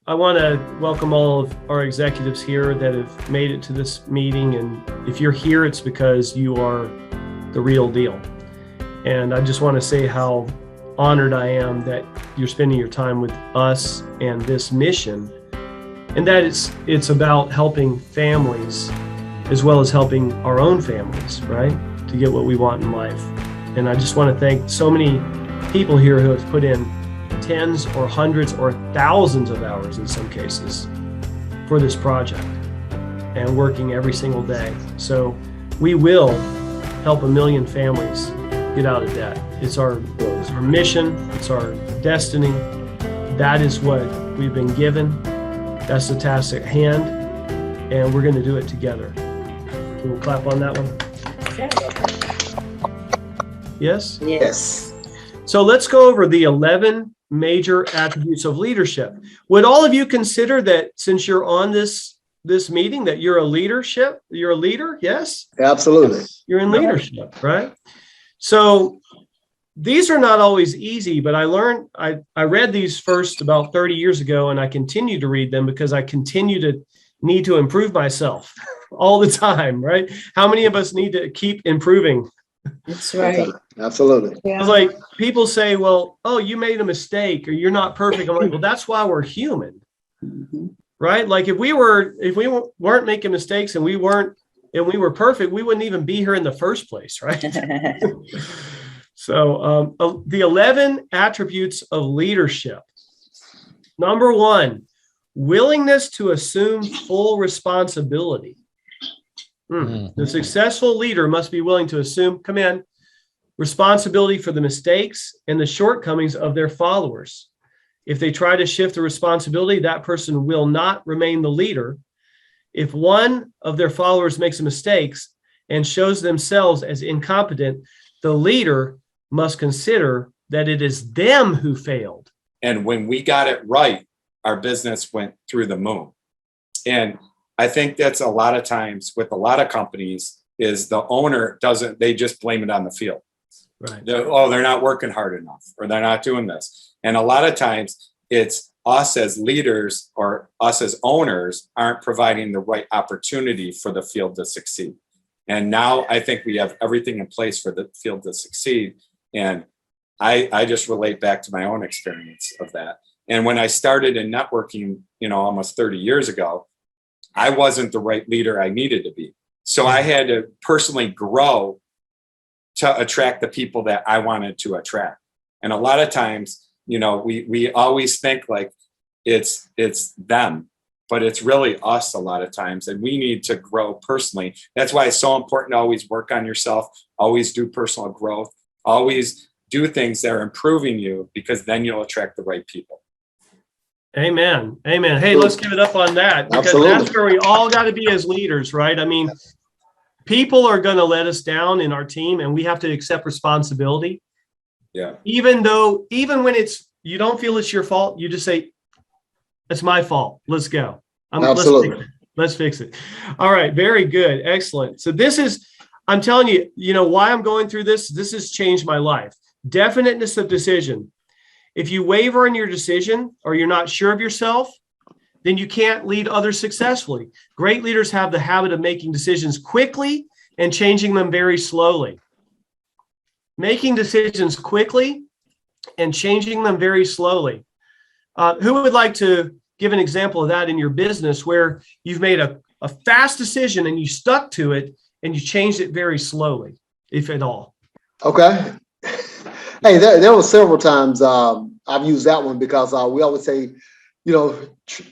I want to welcome all of our executives here that have made it to this meeting. And if you're here, it's because you are the real deal. And I just want to say how honored I am that you're spending your time with us and this mission, and that it's about helping families as well as helping our own families, right? To get what we want in life. And I just want to thank so many people here who have put in tens or hundreds or thousands of hours in some cases for this project and working every single day. So we will help 1 million families get out of debt. It's our mission, it's our destiny. That is what we've been given. That's the task at hand, and we're going to do it together. Can we clap on that one? Yes? Yes. So let's go over the 11 major attributes of leadership. Would all of you consider that since you're on this meeting that you're a leader? Yes? Absolutely. You're in leadership, right? So these are not always easy, but I read these first about 30 years ago, and I continue to read them because I continue to need to improve myself all the time, right? How many of us need to keep improving? That's right. Absolutely. Yeah. It's like people say, well, oh, you made a mistake or you're not perfect. I'm like, well, that's why we're human, right? Like if we weren't making mistakes and we were perfect, we wouldn't even be here in the first place, right? So the 11 attributes of leadership. Number 1, willingness to assume full responsibility. The successful leader must be willing to assume, responsibility for the mistakes and the shortcomings of their followers. If they try to shift the responsibility, that person will not remain the leader. If one of their followers makes mistakes and shows themselves as incompetent, the leader must consider that it is them who failed. And when we got it right, our business went through the moon. And I think that's a lot of times with a lot of companies is the owner they just blame it on the field. Right. They're not working hard enough, or they're not doing this. And a lot of times it's us as leaders or us as owners aren't providing the right opportunity for the field to succeed. And now I think we have everything in place for the field to succeed. And I just relate back to my own experience of that. And when I started in networking, almost 30 years ago, I wasn't the right leader I needed to be. So I had to personally grow to attract the people that I wanted to attract. And a lot of times, we always think like it's them, but it's really us a lot of times. And we need to grow personally. That's why it's so important to always work on yourself, always do personal growth, always do things that are improving you, because then you'll attract the right people. Amen. Amen. Hey, let's give it up on that, because that's where we all got to be as leaders, right? I mean, people are going to let us down in our team, and we have to accept responsibility. Yeah. Even when you don't feel it's your fault, you just say, it's my fault. Let's go. Absolutely. Let's fix it. All right. Very good. Excellent. So I'm telling you, why I'm going through this. This has changed my life. Definiteness of decision. If you waver in your decision or you're not sure of yourself, then you can't lead others successfully. Great leaders have the habit of making decisions quickly and changing them very slowly. Making decisions quickly and changing them very slowly. Who would like to give an example of that in your business where you've made a fast decision and you stuck to it and you changed it very slowly, if at all? Okay. Hey, there were several times I've used that one because we always say,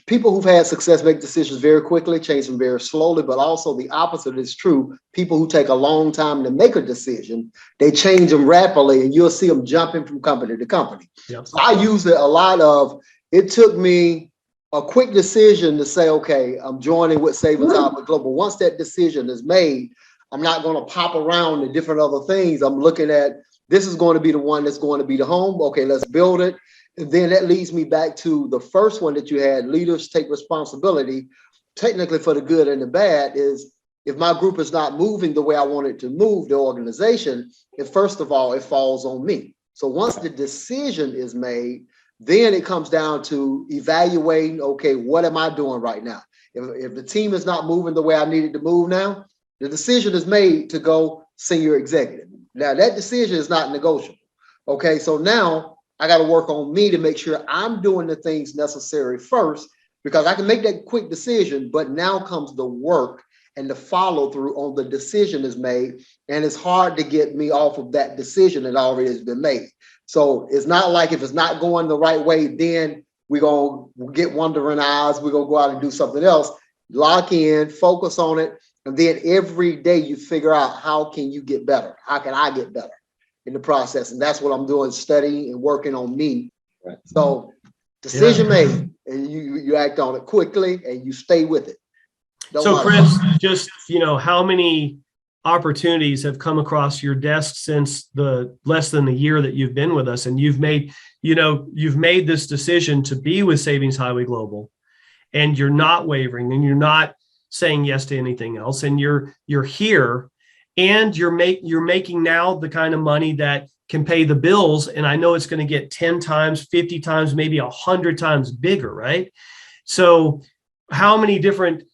people who've had success make decisions very quickly, change them very slowly, but also the opposite is true. People who take a long time to make a decision, they change them rapidly, and you'll see them jumping from company to company. Yep. So I use it a lot of, it took me a quick decision to say, okay, I'm joining with SavingsHighwayGlobal. Once that decision is made, I'm not going to pop around to different other things. I'm looking at, this is going to be the one that's going to be the home. Okay, let's build it. And then that leads me back to the first one that you had, leaders take responsibility, technically for the good and the bad, is if my group is not moving the way I want it to move, the organization, first of all, it falls on me. So once the decision is made, Then it comes down to evaluating, okay, what am I doing right now? If the team is not moving the way I need it to move now, the decision is made to go senior executive. Now that decision is not negotiable. Okay, so now I got to work on me to make sure I'm doing the things necessary first, because I can make that quick decision, but now comes the work and the follow through on the decision is made. And it's hard to get me off of that decision that already has been made. So it's not like if it's not going the right way, then we're going to get wandering eyes. We're going to go out and do something else. Lock in, focus on it. And then every day you figure out, how can you get better? How can I get better in the process? And that's what I'm doing, studying and working on me. Right. So decision made, and you act on it quickly and you stay with it. So Chris, just, how many opportunities have come across your desk since the less than a year that you've been with us, and you've made this decision to be with Savings Highway Global, and you're not wavering, and you're not saying yes to anything else, and you're here, and you're making now the kind of money that can pay the bills, and I know it's going to get 10 times, 50 times, maybe 100 times bigger, right? So how many different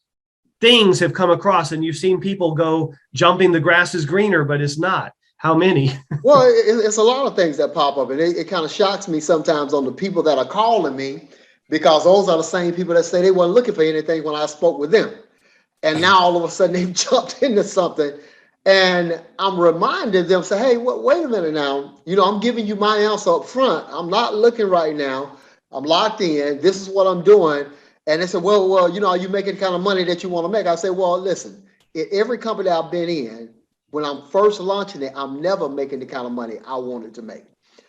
things have come across, and you've seen people go, jumping the grass is greener, but it's not? How many? Well, it's a lot of things that pop up, and it kind of shocks me sometimes on the people that are calling me, because those are the same people that say they weren't looking for anything when I spoke with them. And now all of a sudden they've jumped into something, and I'm reminding them, say, hey, wait a minute now. I'm giving you my answer up front. I'm not looking right now. I'm locked in. This is what I'm doing. And they said, well, are you making the kind of money that you want to make? I said, well, listen, in every company I've been in, when I'm first launching it, I'm never making the kind of money I wanted to make.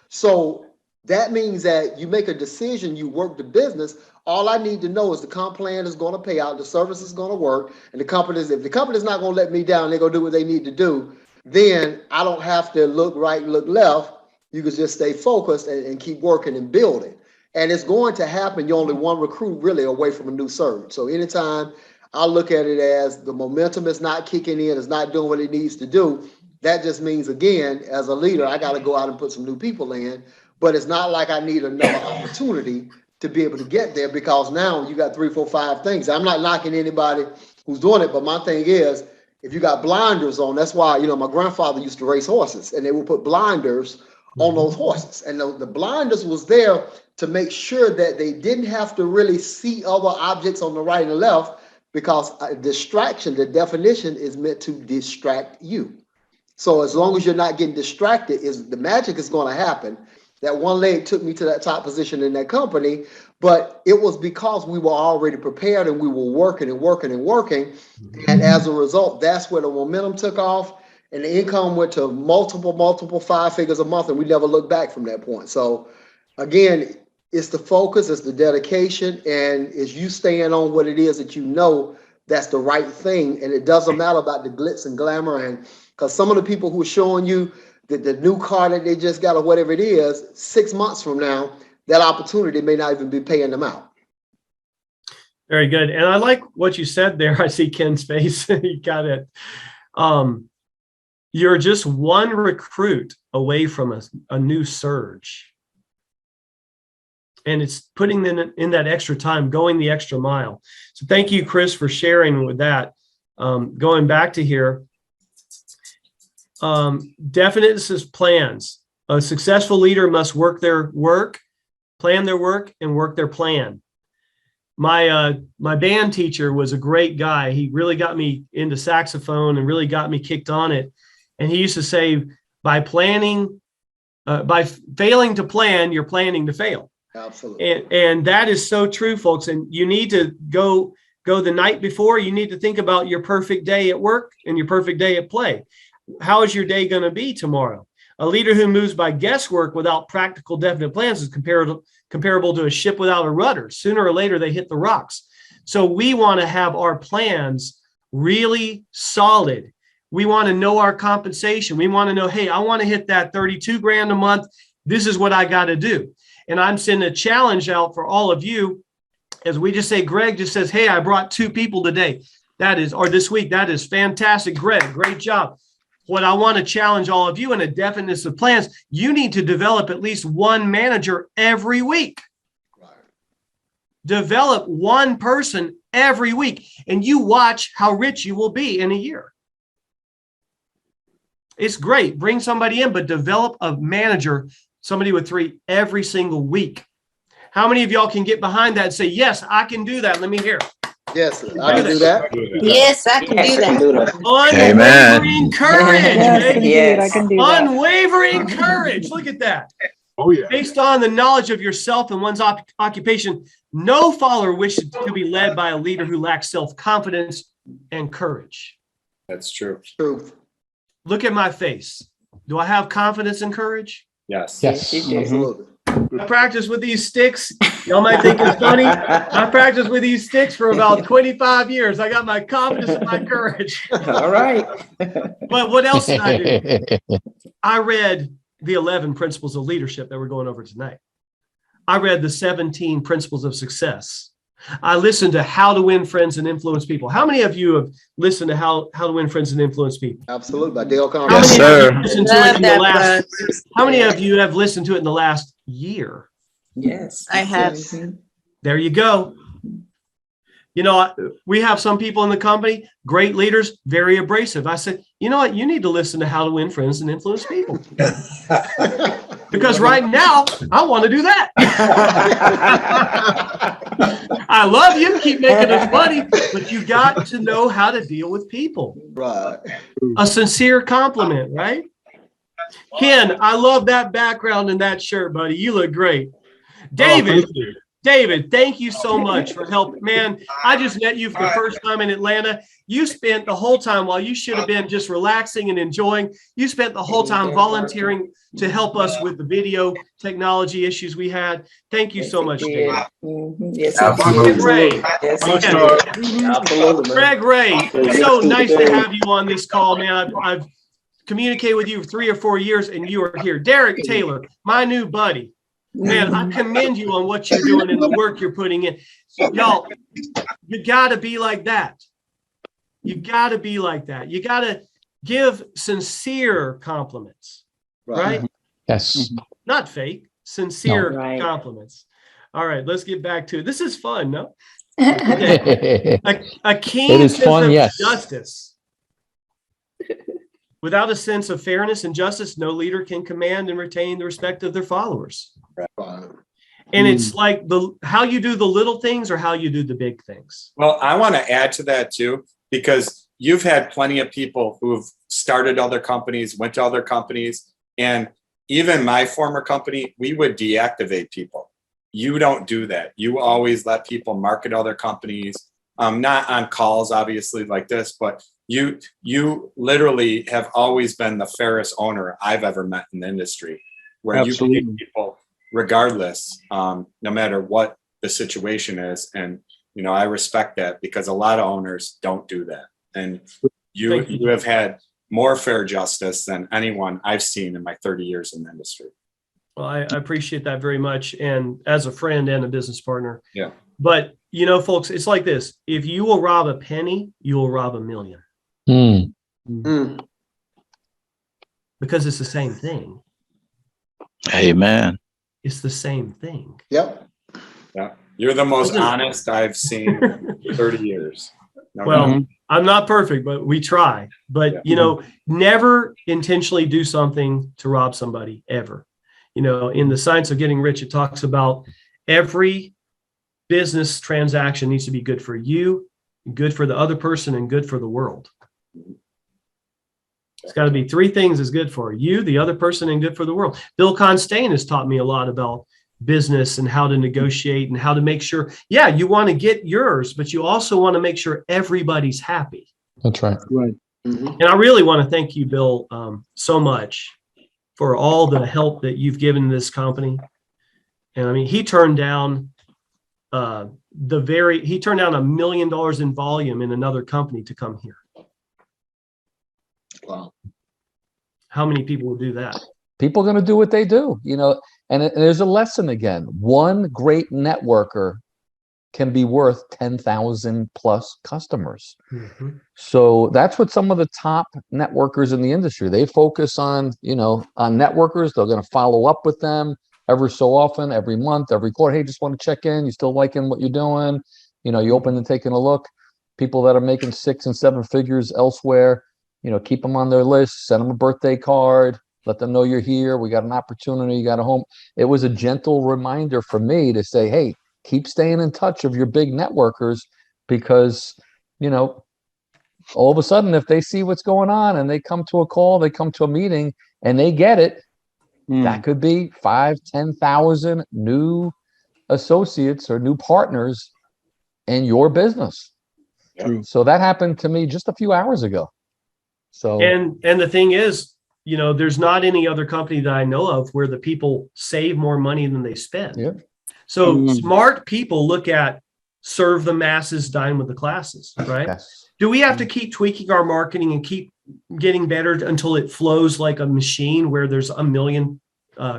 So that means that you make a decision, you work the business. All I need to know is the comp plan is going to pay out, the service is going to work, and if the company's not going to let me down, they're going to do what they need to do, then I don't have to look right, look left. You can just stay focused and keep working and building. And it's going to happen. You're only one recruit really away from a new surge. So anytime I look at it as the momentum is not kicking in, it's not doing what it needs to do, that just means, again, as a leader, I got to go out and put some new people in. But it's not like I need another opportunity to be able to get there, because now you got 3, 4, 5 things. I'm not knocking anybody who's doing it, but my thing is, if you got blinders on, that's why, my grandfather used to race horses, and they would put blinders on those horses. And the blinders was there to make sure that they didn't have to really see other objects on the right and the left, because distraction, the definition is meant to distract you. So as long as you're not getting distracted, the magic is going to happen. That one leg took me to that top position in that company, but it was because we were already prepared and we were working and working and working. And as a result, that's where the momentum took off, and the income went to multiple 5 figures a month, and we never looked back from that point. So again, it's the focus, it's the dedication, and it's you staying on what it is that that's the right thing. And it doesn't matter about the glitz and glamour, and because some of the people who are showing you the new car that they just got or whatever it is, 6 months from now, that opportunity may not even be paying them out. Very good. And I like what you said there. I see Ken's face. You got it. You're just one recruit away from a new surge. And it's putting them in that extra time, going the extra mile. So thank you, Chris, for sharing with that. Going back to here, definite plans. A successful leader must work their work, plan their work, and work their plan. My band teacher was a great guy. He really got me into saxophone and really got me kicked on it. And he used to say, by failing to plan, you're planning to fail. Absolutely. And that is so true, folks. And you need to go the night before. You need to think about your perfect day at work and your perfect day at play. How is your day going to be tomorrow? A leader who moves by guesswork without practical, definite plans is comparable to a ship without a rudder. Sooner or later, they hit the rocks. So we want to have our plans really solid. We want to know our compensation. We want to know, hey, I want to hit that 32 grand a month. This is what I got to do. And I'm sending a challenge out for all of you. As we just say, Greg just says, hey, I brought 2 people today. Or this week. That is fantastic. Greg, great job. what I want to challenge all of you in a definiteness of plans, you need to develop at least one manager every week. Develop one person every week, and you watch how rich you will be in a year. It's great. Bring somebody in, but develop a manager, somebody with 3 every single week. How many of y'all can get behind that and say, yes, I can do that? Let me hear. Yes, I can do that. Yes, I can do that. Unwavering courage. Yes, baby. indeed, I can do that. Unwavering courage. Look at that. Oh, yeah. Based on the knowledge of yourself and one's occupation, no follower wishes to be led by a leader who lacks self-confidence and courage. That's true. Truth. Look at my face. Do I have confidence and courage? Yes. Yes. Absolutely. I practice with these sticks. Y'all might think it's funny. I practiced with these sticks for about 25 years. I got my confidence and my courage. All right. But what else did I do? I read the 11 principles of leadership that we're going over tonight. I read the 17 principles of success. I listened to How to Win Friends and Influence People. How many of you have listened to How to Win Friends and Influence People? Absolutely. By Dale How Carnegie. Yes, many of sir. you listened to it in the last? How many of you have listened to it in the last year? Yes, I have. There you go. You know, we have some people in the company, great leaders, very abrasive. I said, you know what? You need to listen to How to Win Friends and Influence People. Because right now, I want to do that. I love you. Keep making us money. But you got to know how to deal with people. Right. A sincere compliment, right? Ken, I love that background in that shirt, buddy. You look great. David, David, thank you so much for helping. Man, I just met you for the first time in Atlanta. You spent the whole time, while you should have been just relaxing and enjoying, you spent the whole time volunteering to help us with the video technology issues we had. Thank you so much, David. Yes, Greg Ray. Yes, Absolutely. Greg Ray, it's so nice to have you on this call, man. I've communicated with you for 3 or 4 years, and you are here. Derek Taylor, my new buddy. Man, I commend you on what you're doing and the work you're putting in. Y'all, you got to be like that. You got to be like that. You got to give sincere compliments, right? Yes. Not fake, sincere No. compliments. All right, let's get back to it. This is fun, no? Okay. A keen It is sense fun, of yes. justice. Without a sense of fairness and justice, no leader can command and retain the respect of their followers. Right. And it's like how you do the little things or how you do the big things. Well, I want to add to that too, because you've had plenty of people who've started other companies, went to other companies, and even my former company, we would deactivate people. You don't do that. You always let people market other companies, not on calls, obviously, like this, but you literally have always been the fairest owner I've ever met in the industry, where Absolutely. you pay people regardless, no matter what the situation is. And, you know, I respect that, because a lot of owners don't do that. And you have had more fair justice than anyone I've seen in my 30 years in the industry. Well, I appreciate that very much. And as a friend and a business partner. Yeah. But, you know, folks, it's like this. If you will rob a penny, you will rob a million. Because it's the same thing. Amen. It's the same thing. Yep. Yeah. You're the most honest I've seen in 30 years. No, Well, no. I'm not perfect, but we try. But, Yeah. you know, never intentionally do something to rob somebody ever. You know, in the Science of Getting Rich, it talks about every business transaction needs to be good for you, good for the other person, and good for the world. It's got to be 3 things is good for you, the other person, and good for the world. Bill Constane has taught me a lot about business and how to negotiate and how to make sure, yeah, you want to get yours, but you also want to make sure everybody's happy. That's right. Right. And I really want to thank you, Bill, so much for all the help that you've given this company. And I mean, he turned down $1 million in volume in another company to come here. Wow. How many people will do that? People are going to do what they do, you know, and there's a lesson again. One great networker can be worth 10,000 plus customers. Mhm. So that's what some of the top networkers in the industry, they focus on, on networkers. They're going to follow up with them every so often, every month, every quarter. Hey, just want to check in. You still liking what you're doing? You open to taking a look. People that are making 6 and 7 figures elsewhere, keep them on their list, send them a birthday card, let them know you're here. We got an opportunity. You got a home. It was a gentle reminder for me to say, hey, keep staying in touch of your big networkers, because, all of a sudden, if they see what's going on and they come to a call, they come to a meeting and they get it, that could be 5, 10,000 new associates or new partners in your business. True. So that happened to me just a few hours ago. So, And the thing is, there's not any other company that I know of where the people save more money than they spend. yeah. So smart people look at serve the masses, dine with the classes, right? Yes. Do we have to keep tweaking our marketing and keep getting better until it flows like a machine where there's a million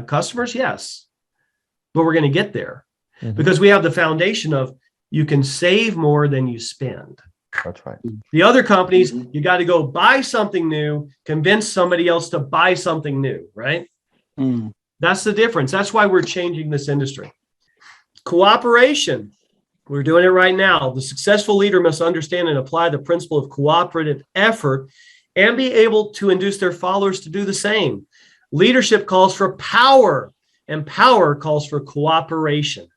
customers? Yes. But we're going to get there because we have the foundation of you can save more than you spend. That's right. The other companies, you got to go buy something new, convince somebody else to buy something new, right? That's the difference. That's why we're changing this industry. Cooperation. We're doing it right now. The successful leader must understand and apply the principle of cooperative effort and be able to induce their followers to do the same. Leadership calls for power, and power calls for cooperation.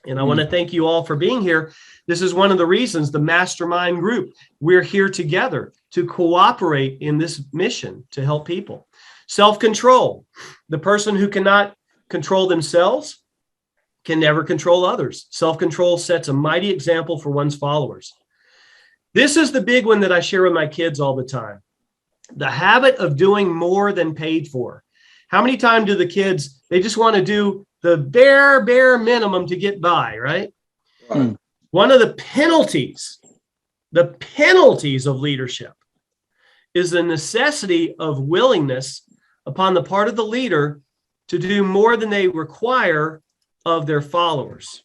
And I want to thank you all for being here. This is one of the reasons, the mastermind group, we're here together to cooperate in this mission to help people. Self-control. The person who cannot control themselves can never control others. Self-control sets a mighty example for one's followers. This is the big one that I share with my kids all the time. The habit of doing more than paid for. How many times do the kids, they just want to do the bare minimum to get by, right? One of the penalties of leadership is the necessity of willingness upon the part of the leader to do more than they require of their followers.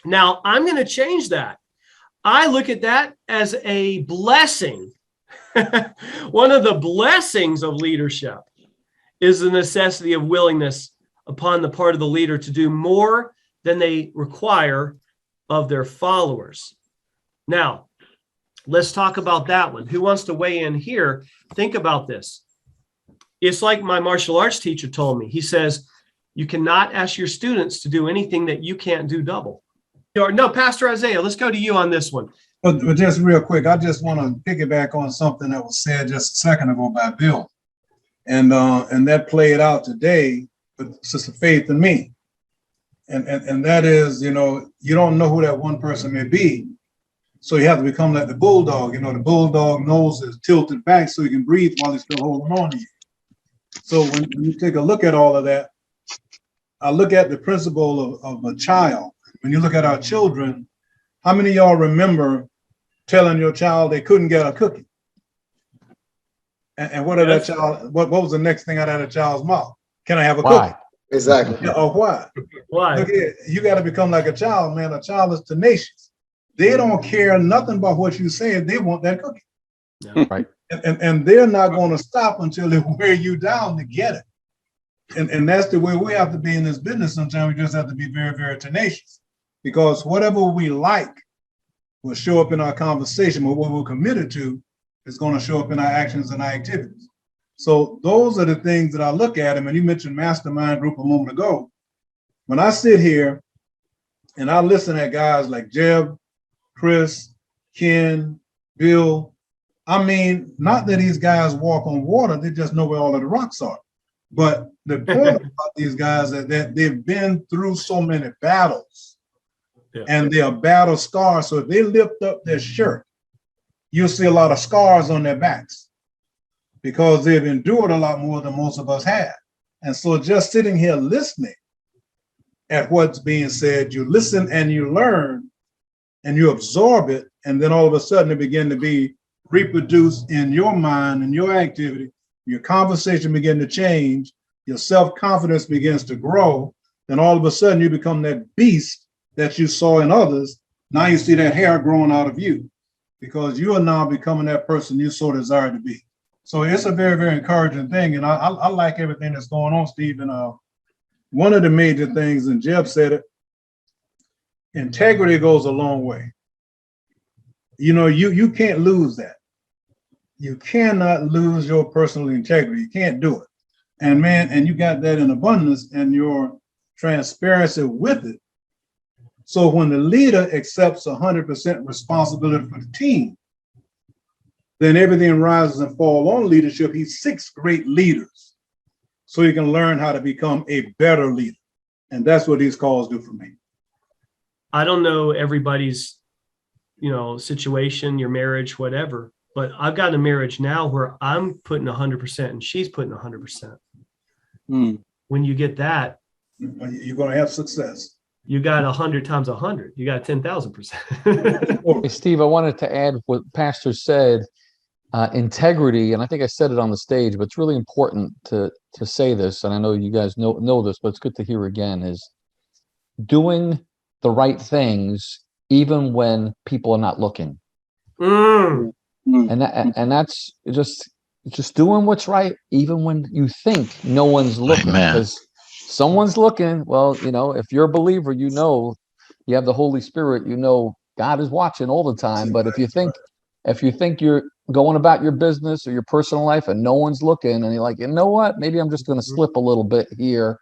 Now, I'm going to change that. I look at that as a blessing. One of the blessings of leadership is the necessity of willingness upon the part of the leader to do more than they require of their followers. Now, let's talk about that one. Who wants to weigh in here? Think about this. It's like my martial arts teacher told me. He says, you cannot ask your students to do anything that you can't do double. No, Pastor Isaiah, let's go to you on this one. But just real quick, I just want to piggyback on something that was said just a second ago by Bill. And that played out today with Sister Faith and me. And that is, you don't know who that one person may be. So you have to become like the bulldog. The bulldog nose is tilted back so he can breathe while he's still holding on to you. So when you take a look at all of that, I look at the principle of a child. When you look at our children, how many of y'all remember telling your child they couldn't get a cookie? And what did that child, what was the next thing out of that child's mouth? Can I have a cookie? Exactly. Yeah, or why? Why? Look here, you got to become like a child, man. A child is tenacious. They don't care nothing about what you say. They want that cookie. Yeah. Right. And they're not going to stop until they wear you down to get it. And that's the way we have to be in this business. Sometimes we just have to be very, very tenacious, because whatever we like will show up in our conversation, but what we're committed to is going to show up in our actions and our activities. So those are the things that I look at. And when you mentioned mastermind group a moment ago, when I sit here and I listen at guys like Jeb, Chris, Ken, Bill, I mean, not that these guys walk on water, they just know where all of the rocks are. But the point about these guys is that they've been through so many battles, and they are battle scars. So if they lift up their shirt, you'll see a lot of scars on their backs because they've endured a lot more than most of us have. And so just sitting here listening at what's being said, you listen and you learn and you absorb it. And then all of a sudden it begin to be reproduced in your mind and your activity. Your conversation begin to change, your self-confidence begins to grow, then all of a sudden you become that beast that you saw in others, Now you see that hair growing out of you because you are now becoming that person you so desire to be. So it's a very, very encouraging thing. And I like everything that's going on, Steve. And one of the major things, and Jeb said it, integrity goes a long way. You know, you can't lose that. You cannot lose your personal integrity. You can't do it. And man, and you got that in abundance and your transparency with it. So when the leader accepts 100% responsibility for the team, then everything rises and falls on leadership. He seeks great leaders so he can learn how to become a better leader. And that's what these calls do for me. I don't know everybody's, situation, your marriage, whatever, but I've got a marriage now where I'm putting 100% and she's putting 100%. When you get that, you're going to have success. You got 100 times 100. You got 10,000%. Hey, Steve, I wanted to add what Pastor said, integrity, and I think I said it on the stage, but it's really important to say this, and I know you guys know this, but it's good to hear again, is doing the right things even when people are not looking. And that's just doing what's right even when you think no one's looking. Because someone's looking. Well, if you're a believer, you have the Holy Spirit, God is watching all the time. But if you think you're going about your business or your personal life and no one's looking, and you're like, you know what, maybe I'm just going to slip a little bit here.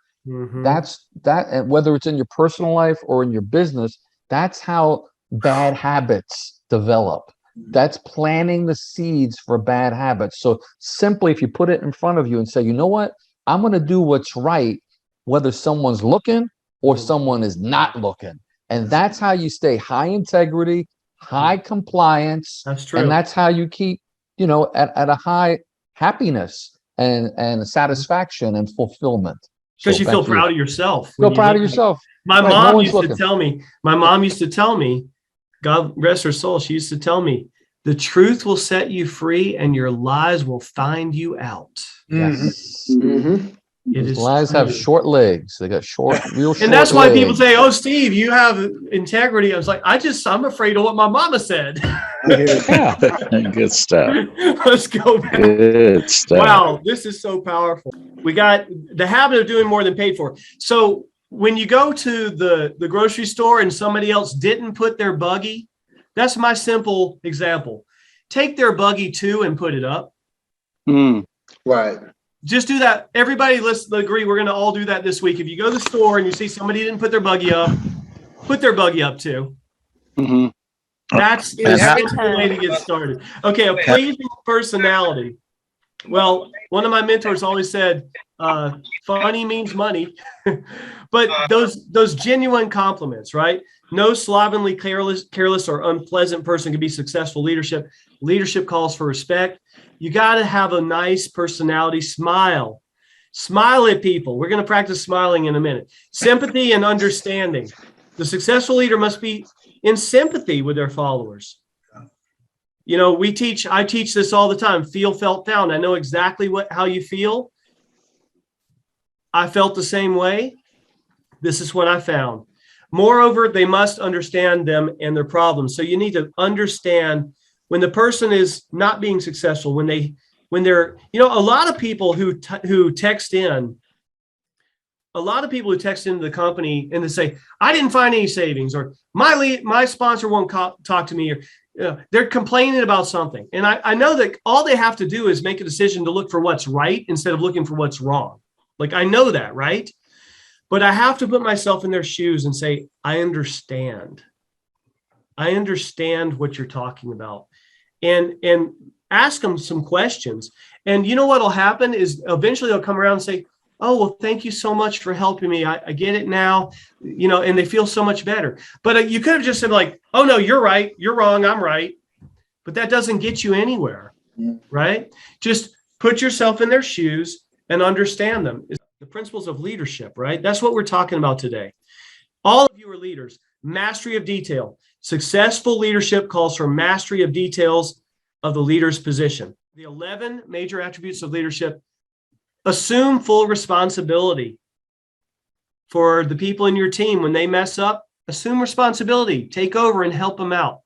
That's that. And whether it's in your personal life or in your business, that's how bad habits develop. That's planting the seeds for bad habits. So simply, if you put it in front of you and say, you know what, I'm going to do what's right, whether someone's looking or someone is not looking. And that's how you stay high integrity, high compliance. That's true. And that's how you keep, at a high happiness and satisfaction and fulfillment. Because you feel proud of yourself. Feel proud of yourself. My mom used to tell me, God rest her soul, she used to tell me, the truth will set you free and your lies will find you out. Yes. Lies have short legs. They got real short and that's why legs. people say, oh, Steve, you have integrity. I was like, I'm afraid of what my mama said. Yeah. Good stuff. Let's go back. Good stuff. Wow, this is so powerful. We got the habit of doing more than paid for. So when you go to the grocery store and somebody else didn't put their buggy, that's my simple example. Take their buggy too and put it up. Right. Just do that. Everybody, let's agree. We're going to all do that this week. If you go to the store and you see somebody didn't put their buggy up, put their buggy up too. That's the way to get started. Okay, a pleasing personality. Well, one of my mentors always said, funny means money. But those genuine compliments, right? No slovenly, careless, or unpleasant person can be successful leadership. Leadership calls for respect. You got to have a nice personality. Smile at people. We're going to practice smiling in a minute. Sympathy and understanding. The successful leader must be in sympathy with their followers. I teach this all the time. Feel, felt, found. I know exactly how you feel. I felt the same way. This is what I found. Moreover, they must understand them and their problems. So you need to understand when the person is not being successful, when they're, a lot of people who text in, into the company and they say, I didn't find any savings, or my sponsor won't talk to me, or they're complaining about something. And I know that all they have to do is make a decision to look for what's right instead of looking for what's wrong. Like, I know that, right? But I have to put myself in their shoes and say, I understand what you're talking about, and ask them some questions. And you know what will happen is eventually they'll come around and say, oh, well, thank you so much for helping me. I get it now, and they feel so much better. But you could have just said like, oh, no, you're right. You're wrong. I'm right. But that doesn't get you anywhere, right? Just put yourself in their shoes and understand them. The principles of leadership, right? That's what we're talking about today. All of you are leaders. Mastery of detail. Successful leadership calls for mastery of details of the leader's position. The 11 major attributes of leadership. Assume full responsibility for the people in your team. When they mess up, Assume responsibility, take over and help them out.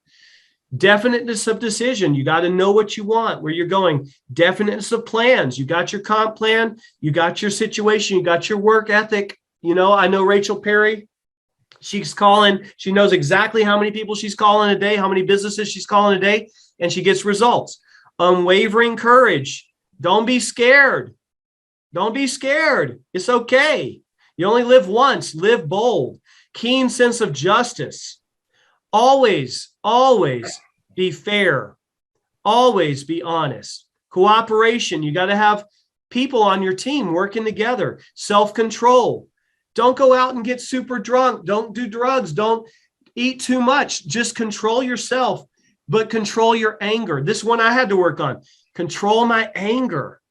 Definiteness of decision. You got to know what you want, where you're going. Definiteness of plans. You got your comp plan. You got your situation. You got your work ethic. You know, I know Rachel Perry. She's calling. She knows exactly how many people she's calling a day, how many businesses she's calling a day, and she gets results. Unwavering courage. Don't be scared. Don't be scared. It's okay. You only live once. Live bold. Keen sense of justice. Always, always be fair. Always be honest. Cooperation. You got to have people on your team working together. Self-control. Don't go out and get super drunk. Don't do drugs. Don't eat too much. Just control yourself, but control your anger. This one I had to work on. Control my anger.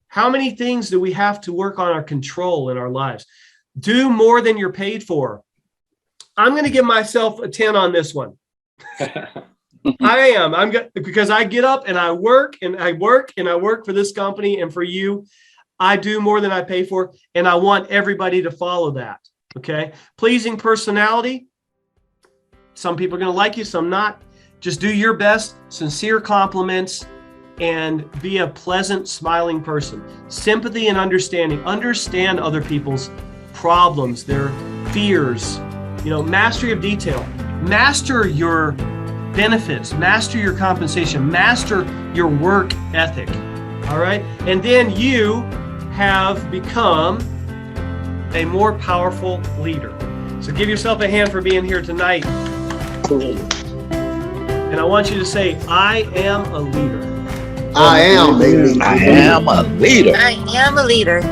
How many things do we have to work on our control in our lives? Do more than you're paid for. I'm going to give myself a 10 on this one. I am. Because I get up and I work and I work and I work for this company and for you. I do more than I pay for, and I want everybody to follow that. Okay. Pleasing personality. Some people are going to like you, some not. Just do your best, sincere compliments, and be a pleasant, smiling person. Sympathy and understanding. Understand other people's problems, their fears. You know, mastery of detail. Master your benefits. Master your compensation. Master your work ethic. All right. And then you have become a more powerful leader. So give yourself a hand for being here tonight. And I want you to say, I am a leader. I am a leader. I am a leader. I am a leader.